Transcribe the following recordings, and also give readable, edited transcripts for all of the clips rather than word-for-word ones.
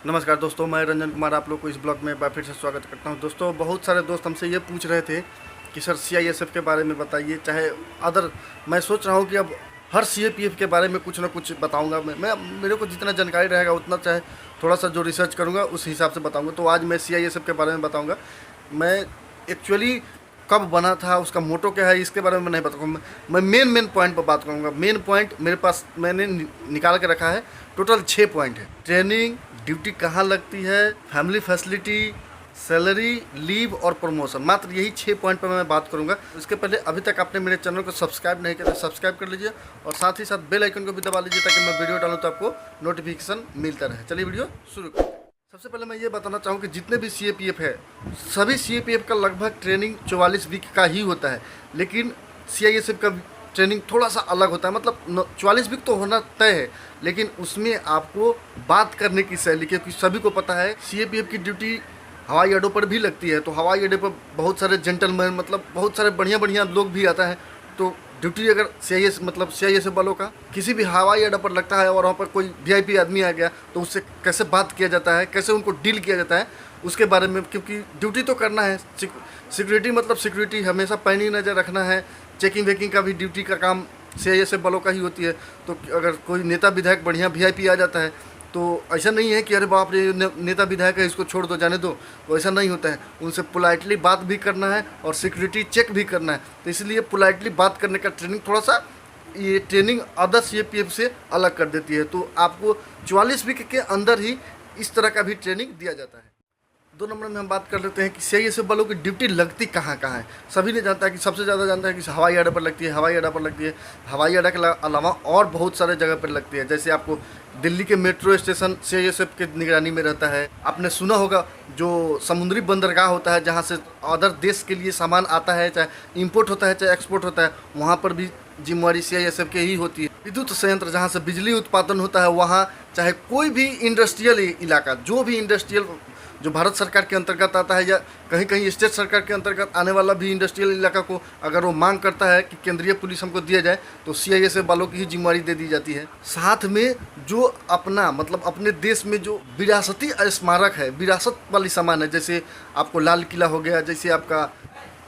नमस्कार दोस्तों, मैं रंजन कुमार आप लोग को इस ब्लॉग में एक बार फिर से स्वागत करता हूं। दोस्तों, बहुत सारे दोस्त हमसे ये पूछ रहे थे कि सर सीआईएसएफ के बारे में बताइए, चाहे अदर। मैं सोच रहा हूं कि अब हर सीएपीएफ के बारे में कुछ ना कुछ बताऊंगा। मैं मेरे को जितना जानकारी रहेगा उतना, चाहे थोड़ा सा जो रिसर्च करूंगा उस हिसाब से बताऊंगा। तो आज मैं सीआईएसएफ के बारे में बताऊँगा। मैं एक्चुअली कब बना था, उसका मोटो क्या है, इसके बारे में नहीं बताऊँगा। मैं मेन पॉइंट पर बात करूँगा। मेन पॉइंट मेरे पास मैंने निकाल के रखा है। टोटल 6 पॉइंट है। ट्रेनिंग, ड्यूटी कहाँ लगती है, फैमिली फैसिलिटी, सैलरी, लीव और प्रमोशन। मात्र यही 6 पॉइंट पर मैं बात करूंगा। इसके पहले अभी तक आपने मेरे चैनल को सब्सक्राइब नहीं किया तो सब्सक्राइब कर लीजिए और साथ ही साथ बेल आइकन को भी दबा लीजिए ताकि मैं वीडियो डालूँ तो आपको नोटिफिकेशन मिलता रहे। चलिए वीडियो शुरू करें। सबसे पहले मैं ये बताना चाहूँ कि जितने भी सीएपीएफ है, सभी सीएपीएफ का लगभग ट्रेनिंग 44 वीक का ही होता है, लेकिन सीआईएसएफ का ट्रेनिंग थोड़ा सा अलग होता है। मतलब 44 वीक तो होना तय है, लेकिन उसमें आपको बात करने की शैली, क्योंकि सभी को पता है सीएपीएफ की ड्यूटी हवाई अड्डों पर भी लगती है। तो हवाई अड्डे पर बहुत सारे जेंटलमैन, मतलब बहुत सारे बढ़िया लोग भी आता है। तो ड्यूटी अगर सीआईएसएफ वालों का किसी भी हवाई अड्डा पर लगता है और वहाँ पर कोई वीआईपी आदमी आ गया तो उससे कैसे बात किया जाता है, कैसे उनको डील किया जाता है, उसके बारे में। क्योंकि ड्यूटी तो करना है, सिक्योरिटी मतलब सिक्योरिटी हमेशा पैनी नज़र रखना है। चेकिंग वेकिंग का भी ड्यूटी का काम सीआईएसएफ वालों का ही होती है। तो अगर कोई नेता विधायक बढ़िया वीआईपी आ जाता है तो ऐसा नहीं है कि अरे बाप रे नेता विधायक है, इसको छोड़ दो, जाने दो। तो ऐसा नहीं होता है। उनसे पोलाइटली बात भी करना है और सिक्योरिटी चेक भी करना है। तो इसलिए पोलाइटली बात करने का ट्रेनिंग थोड़ा सा, ये ट्रेनिंग अदर सीएपीएफ से अलग कर देती है। तो आपको 44 वीक के अंदर ही इस तरह का भी ट्रेनिंग दिया जाता है। 2 नंबर में हम बात कर लेते हैं कि सीआईएसएफ वालों की ड्यूटी लगती कहाँ है। सभी ने जानता है कि सबसे ज़्यादा जानता है कि हवाई अड्डे पर लगती है, हवाई अड्डा पर लगती है। हवाई अड्डा के अलावा और बहुत सारे जगह पर लगती है। जैसे आपको दिल्ली के मेट्रो स्टेशन सीआईएसएफ के निगरानी में रहता है। आपने सुना होगा जो समुद्री बंदरगाह होता है, जहाँ से अदर देश के लिए सामान आता है, चाहे इम्पोर्ट होता है चाहे एक्सपोर्ट होता है, वहाँ पर भी जिम्मेवारी सीआईएसएफ के ही होती है। विद्युत संयंत्र जहाँ से बिजली उत्पादन होता है, वहाँ चाहे कोई भी इंडस्ट्रियल इलाका, जो भी इंडस्ट्रियल जो भारत सरकार के अंतर्गत आता है या कहीं कहीं स्टेट सरकार के अंतर्गत आने वाला भी इंडस्ट्रियल इलाका को अगर वो मांग करता है कि केंद्रीय पुलिस हमको दिया जाए, तो सीआईएसएफ वालों की ही जिम्मेवारी दे दी जाती है। साथ में जो अपना मतलब अपने देश में जो विरासती स्मारक है, विरासत वाली सामान है, जैसे आपको लाल किला हो गया, जैसे आपका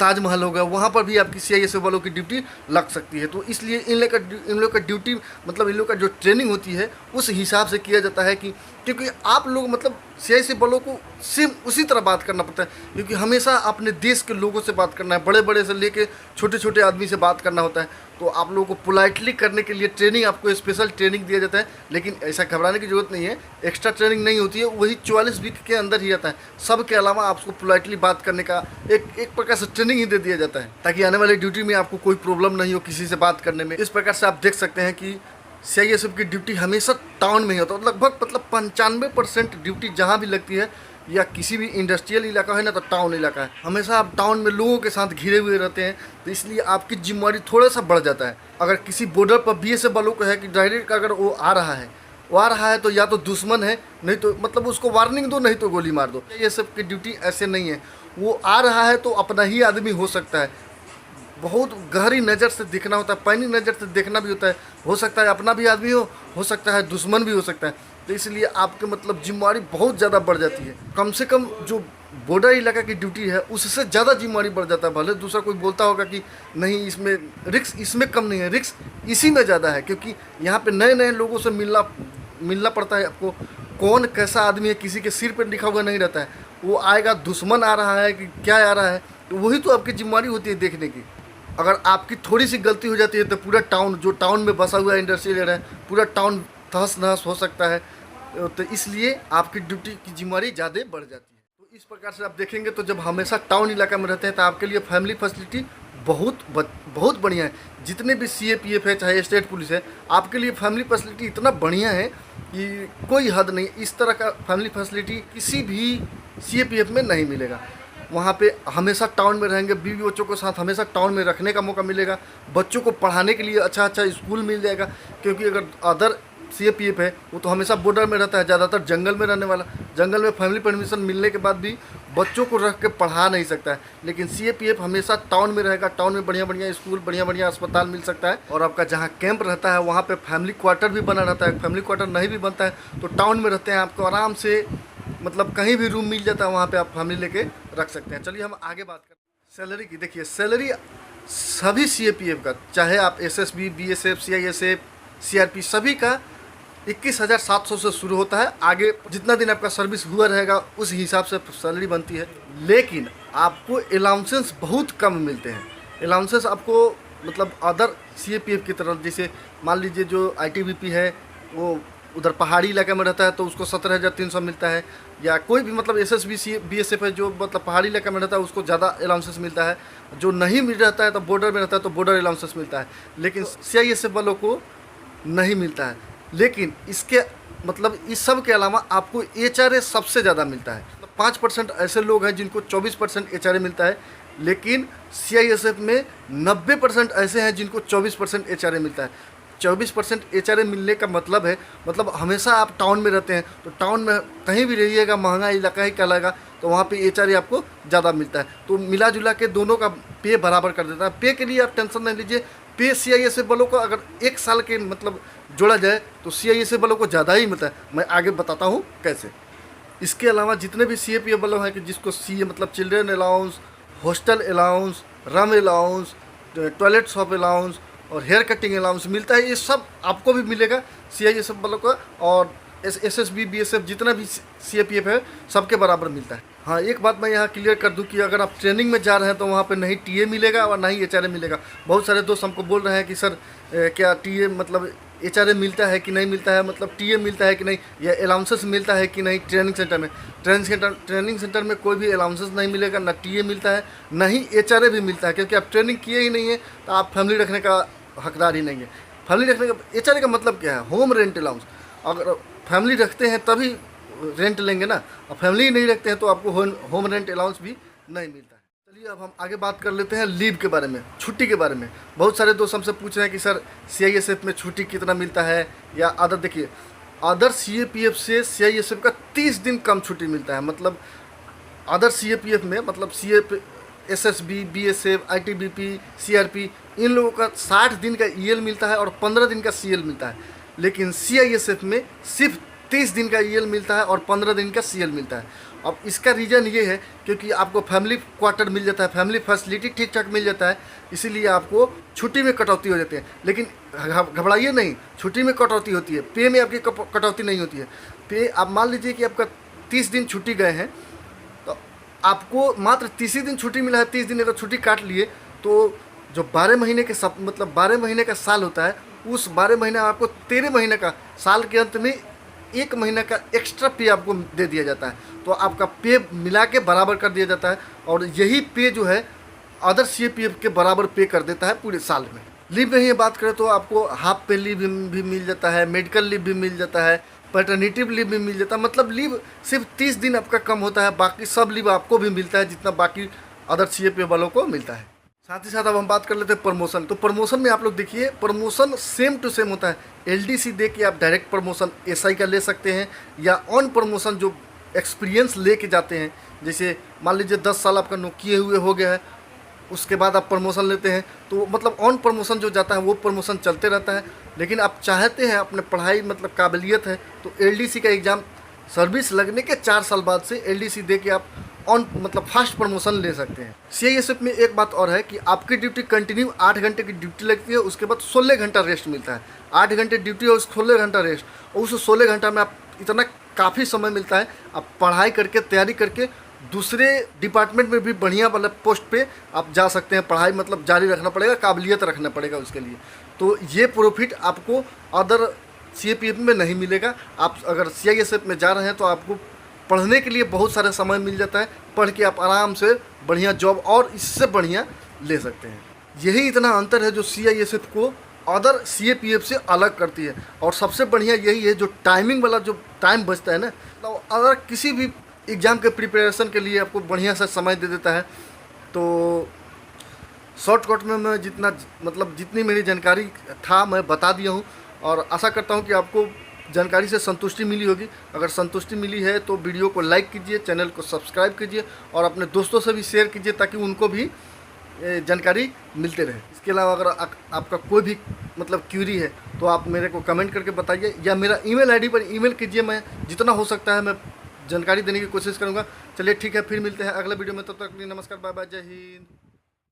ताजमहल हो गया, वहाँ पर भी आपकी सीआईएसएफ वालों की ड्यूटी लग सकती है। तो इसलिए इन लोग का ड्यूटी मतलब इन लोग का जो ट्रेनिंग होती है उस हिसाब से किया जाता है कि क्योंकि आप लोग मतलब सीआईएसएफ वालों को सेम उसी तरह बात करना पड़ता है, क्योंकि हमेशा अपने देश के लोगों से बात करना है, बड़े बड़े से लेके छोटे छोटे आदमी से बात करना होता है। तो आप लोगों को पोलाइटली करने के लिए ट्रेनिंग, आपको स्पेशल ट्रेनिंग दिया जाता है। लेकिन ऐसा घबराने की जरूरत नहीं है, एक्स्ट्रा ट्रेनिंग नहीं होती है, वही 44 वीक के अंदर ही आता है। सब के अलावा आपको पोलाइटली बात करने का एक प्रकार से ट्रेनिंग ही दे दिया जाता है, ताकि आने वाली ड्यूटी में आपको कोई प्रॉब्लम नहीं हो किसी से बात करने में। इस प्रकार से आप देख सकते हैं कि सीआईएसएफ की ड्यूटी हमेशा टाउन में ही होता है। लगभग मतलब 95% ड्यूटी जहाँ भी लगती है या किसी भी इंडस्ट्रियल इलाका है ना, तो टाउन इलाका है। हमेशा आप टाउन में लोगों के साथ घिरे हुए रहते हैं, तो इसलिए आपकी जिम्मेवारी थोड़ा सा बढ़ जाता है। अगर किसी बॉर्डर पर बीएसएफ वालों को है कि डायरेक्ट अगर वो आ रहा है तो या तो दुश्मन है, नहीं तो मतलब उसको वार्निंग दो, नहीं तो गोली मार दो। ये सब की ड्यूटी ऐसे नहीं है। वो आ रहा है तो अपना ही आदमी हो सकता है, बहुत गहरी नज़र से देखना होता है, पैनी नज़र से देखना भी होता है। हो सकता है अपना भी आदमी हो सकता है दुश्मन भी हो सकता है। तो इसलिए आपके मतलब जिम्मेवारी बहुत ज़्यादा बढ़ जाती है। कम से कम जो बॉर्डर इलाका की ड्यूटी है उससे ज़्यादा जिम्मेवारी बढ़ जाता है। भले दूसरा कोई बोलता होगा कि नहीं इसमें रिस्क, इसमें कम नहीं है, रिस्क इसी में ज़्यादा है, क्योंकि यहाँ पे नए लोगों से मिलना पड़ता है आपको। कौन कैसा आदमी है किसी के सिर पर लिखा हुआ नहीं रहता है। वो आएगा, दुश्मन आ रहा है कि क्या आ रहा है, तो वही तो आपकी जिम्मेवारी होती है देखने की। अगर आपकी थोड़ी सी गलती हो जाती है तो पूरा टाउन, जो टाउन में बसा हुआ इंडस्ट्रियल एरिया है, पूरा टाउन तहस नहस हो सकता है। तो इसलिए आपकी ड्यूटी की जिम्मेवारी ज़्यादा बढ़ जाती है। तो इस प्रकार से आप देखेंगे तो जब हमेशा टाउन इलाका में रहते हैं तो आपके लिए फैमिली फैसिलिटी बहुत बढ़िया है। जितने भी सीएपीएफ है चाहे स्टेट पुलिस है, आपके लिए फैमिली फैसिलिटी इतना बढ़िया है कि कोई हद नहीं। इस तरह का फैमिली फैसिलिटी किसी भी सीएपीएफ में नहीं मिलेगा। वहाँ पे हमेशा टाउन में रहेंगे, बीवी बच्चों के साथ हमेशा टाउन में रखने का मौका मिलेगा। बच्चों को पढ़ाने के लिए अच्छा स्कूल मिल जाएगा, क्योंकि अगर अदर सीएपीएफ है वो तो हमेशा बॉर्डर में रहता है, ज़्यादातर जंगल में रहने वाला। जंगल में फैमिली परमिशन मिलने के बाद भी बच्चों को रख के पढ़ा नहीं सकता है। लेकिन सीएपीएफ हमेशा टाउन में रहेगा, टाउन में बढ़िया स्कूल, बढ़िया अस्पताल मिल सकता है। और आपका जहाँ कैंप रहता है वहाँ पे फैमिली क्वार्टर भी बना रहता है। फैमिली क्वार्टर नहीं भी बनता है तो टाउन में रहते हैं, आपको आराम से मतलब कहीं भी रूम मिल जाता है, वहाँ पे आप फैमिली लेके रख सकते हैं। चलिए हम आगे बात करते हैं सैलरी की। देखिए सैलरी सभी सीएपीएफ का, चाहे आप एसएसबी, बीएसएफ, सीआईएसएफ, सीआरपी, सभी का 21,700 से शुरू होता है। आगे जितना दिन आपका सर्विस हुआ रहेगा उस हिसाब से सैलरी बनती है। लेकिन आपको अलाउंसेस बहुत कम मिलते हैं। अलाउंसेस आपको मतलब अदर सीएपीएफ की तरफ, जैसे मान लीजिए जो आईटीबीपी है वो उधर पहाड़ी इलाके में रहता है तो उसको 17,300 मिलता है, या कोई भी मतलब एसएसबी बीएसएफ है जो मतलब पहाड़ी इलाके में रहता है उसको ज़्यादा अलाउंसेस मिलता है। जो नहीं मिल रहता है तो बॉर्डर में रहता है तो बॉर्डर अलाउंसेस मिलता है, लेकिन सीआईएसएफ वालों को नहीं मिलता है। लेकिन इसके मतलब इस सब के अलावा आपको एचआरए सबसे ज़्यादा मिलता है। 5% ऐसे लोग हैं जिनको 24% एचआरए मिलता है, लेकिन सीआईएसएफ में 90% ऐसे हैं जिनको 24% एचआरए मिलता है। 24% एचआरए मिलने का मतलब है, मतलब हमेशा आप टाउन में रहते हैं तो टाउन में कहीं भी रहिएगा, महंगा इलाका ही कहलाएगा, तो वहाँ पे एचआरए आपको ज़्यादा मिलता है। तो मिला जुला के दोनों का पे बराबर कर देता है। पे के लिए आप टेंशन नहीं लीजिए। पे सीआईएसएफ वालों को अगर 1 साल के मतलब जोड़ा जाए तो सीआईएसएफ वालों को ज़्यादा ही मिलता है। मैं आगे बताता हूँ कैसे। इसके अलावा जितने भी सीएपीएफ वालों हैं कि जिसको सी मतलब चिल्ड्रेन अलाउंस, हॉस्टल अलाउंस, रम अलाउंस, टॉयलेट शॉप अलाउंस और हेयर कटिंग अलाउंस मिलता है, ये सब आपको भी मिलेगा सीआईएसएफ वालों का। और एसएसबी, बीएसएफ जितना भी सीएपीएफ है सबके बराबर मिलता है। हाँ, एक बात मैं यहाँ क्लियर कर दूँ कि अगर आप ट्रेनिंग में जा रहे हैं तो वहाँ पे नहीं टीए मिलेगा और ना ही एचआरए मिलेगा। बहुत सारे दोस्त हमको बोल रहे हैं कि सर क्या टीए मतलब एचआरए मिलता है कि नहीं मिलता है, मतलब टीए मिलता है कि नहीं, या अलाउंसेस मिलता है कि नहीं ट्रेनिंग सेंटर में। ट्रेनिंग सेंटर में कोई भी अलाउंसेस नहीं मिलेगा, ना टीए मिलता है, ना ही एचआरए भी मिलता है, क्योंकि आप ट्रेनिंग किए ही नहीं है तो आप फैमिली रखने का हकदार ही नहीं है। फैमिली रखने का एचआरए का मतलब क्या है? Home rent allowance. अगर फैमिली रखते हैं तभी रेंट लेंगे ना, और फैमिली नहीं रखते हैं तो आपको होम रेंट अलाउंस भी नहीं मिलता है। चलिए अब हम आगे बात कर लेते हैं लीव के बारे में, छुट्टी के बारे में। बहुत सारे दोस्त हमसे पूछ रहे हैं कि सर सीआईएसएफ में छुट्टी कितना मिलता है या अदर। देखिए अदर सीएपीएफ से सीआईएसएफ का 30 दिन कम छुट्टी मिलता है। मतलब अदर सीएपीएफ में मतलब एसएसबी, बीएसएफ, आईटीबीपी, सीआरपी, इन लोगों का 60 दिन का ईएल मिलता है और 15 दिन का सीएल मिलता है। लेकिन सीआईएसएफ में सिर्फ 30 दिन का ईएल मिलता है और 15 दिन का सीएल मिलता है। अब इसका रीज़न ये है क्योंकि आपको फैमिली क्वार्टर मिल जाता है, फैमिली फैसिलिटी ठीक ठाक मिल जाता है, इसीलिए आपको छुट्टी में कटौती हो जाती है। लेकिन घबराइए नहीं, छुट्टी में कटौती होती है, पे में आपकी कटौती नहीं होती है। पे आप मान लीजिए कि आपका 30 दिन छुट्टी गए हैं तो आपको मात्र 30 ही दिन छुट्टी मिला है। 30 दिन अगर छुट्टी काट लिए तो जो 12 महीने के मतलब 12 महीने का साल होता है, उस 12 महीने आपको 13 महीने का, साल के अंत में 1 महीने का एक्स्ट्रा पे आपको दे दिया जाता है। तो आपका पे मिला के बराबर कर दिया जाता है, और यही पे जो है अदर सीएपीएफ के बराबर पे कर देता है पूरे साल में। लीव में ही बात करें तो आपको हाफ पे लीव भी मिल जाता है, मेडिकल लीव भी मिल जाता है, पैटर्निटी लीव भी मिल जाता है। मतलब लीव सिर्फ 30 दिन आपका कम होता है, बाकी सब लीव आपको भी मिलता है जितना बाकी अदर सीएपीएफ वालों को मिलता है। साथ ही साथ अब हम बात कर लेते हैं प्रमोशन। तो प्रमोशन में आप लोग देखिए प्रमोशन सेम टू सेम होता है। एलडीसी दे के आप डायरेक्ट प्रमोशन एसआई का ले सकते हैं, या ऑन प्रमोशन जो एक्सपीरियंस लेके जाते हैं, जैसे मान लीजिए 10 साल आपका किए हुए हो गया है, उसके बाद आप प्रमोशन लेते हैं, तो मतलब ऑन प्रमोशन जो जाता है वो प्रमोशन चलते रहता है। लेकिन आप चाहते हैं अपने पढ़ाई मतलब काबिलियत है तो एलडीसी का एग्ज़ाम सर्विस लगने के 4 साल बाद से एलडीसी दे के आप ऑन मतलब फास्ट प्रमोशन ले सकते हैं। सीआईएसएफ में एक बात और है कि आपकी ड्यूटी कंटिन्यू 8 घंटे की ड्यूटी लगती है, उसके बाद 16 घंटा रेस्ट मिलता है। 8 घंटे ड्यूटी और 16 घंटा रेस्ट, और उस 16 घंटा में आप इतना काफ़ी समय मिलता है, आप पढ़ाई करके तैयारी करके दूसरे डिपार्टमेंट में भी बढ़िया मतलब पोस्ट पे आप जा सकते हैं। पढ़ाई मतलब जारी रखना पड़ेगा, काबिलियत रखना पड़ेगा उसके लिए। तो ये प्रॉफिट आपको अदर सीएपीएफ में नहीं मिलेगा। आप अगर सीआईएसएफ में जा रहे हैं तो आपको पढ़ने के लिए बहुत सारा समय मिल जाता है, पढ़ के आप आराम से बढ़िया जॉब और इससे बढ़िया ले सकते हैं। यही इतना अंतर है जो सीआईएसएफ को अदर सीएपीएफ से अलग करती है। और सबसे बढ़िया यही है जो टाइमिंग वाला जो टाइम बचता है ना, तो अगर किसी भी एग्ज़ाम के प्रिपरेशन के लिए आपको बढ़िया सा समय दे देता है। तो शॉर्टकट में मैं जितनी मेरी जानकारी था मैं बता दिया हूँ, और आशा करता हूँ कि आपको जानकारी से संतुष्टि मिली होगी। अगर संतुष्टि मिली है तो वीडियो को लाइक कीजिए, चैनल को सब्सक्राइब कीजिए और अपने दोस्तों से भी शेयर कीजिए ताकि उनको भी जानकारी मिलते रहे। इसके अलावा अगर आपका कोई भी मतलब क्यूरी है तो आप मेरे को कमेंट करके बताइए, या मेरा ईमेल आईडी पर ईमेल कीजिए। मैं जितना हो सकता है मैं जानकारी देने की कोशिश करूँगा। चलिए ठीक है, फिर मिलते हैं अगले वीडियो में, तब तक के लिए नमस्कार, बाय बाय, जय हिंद।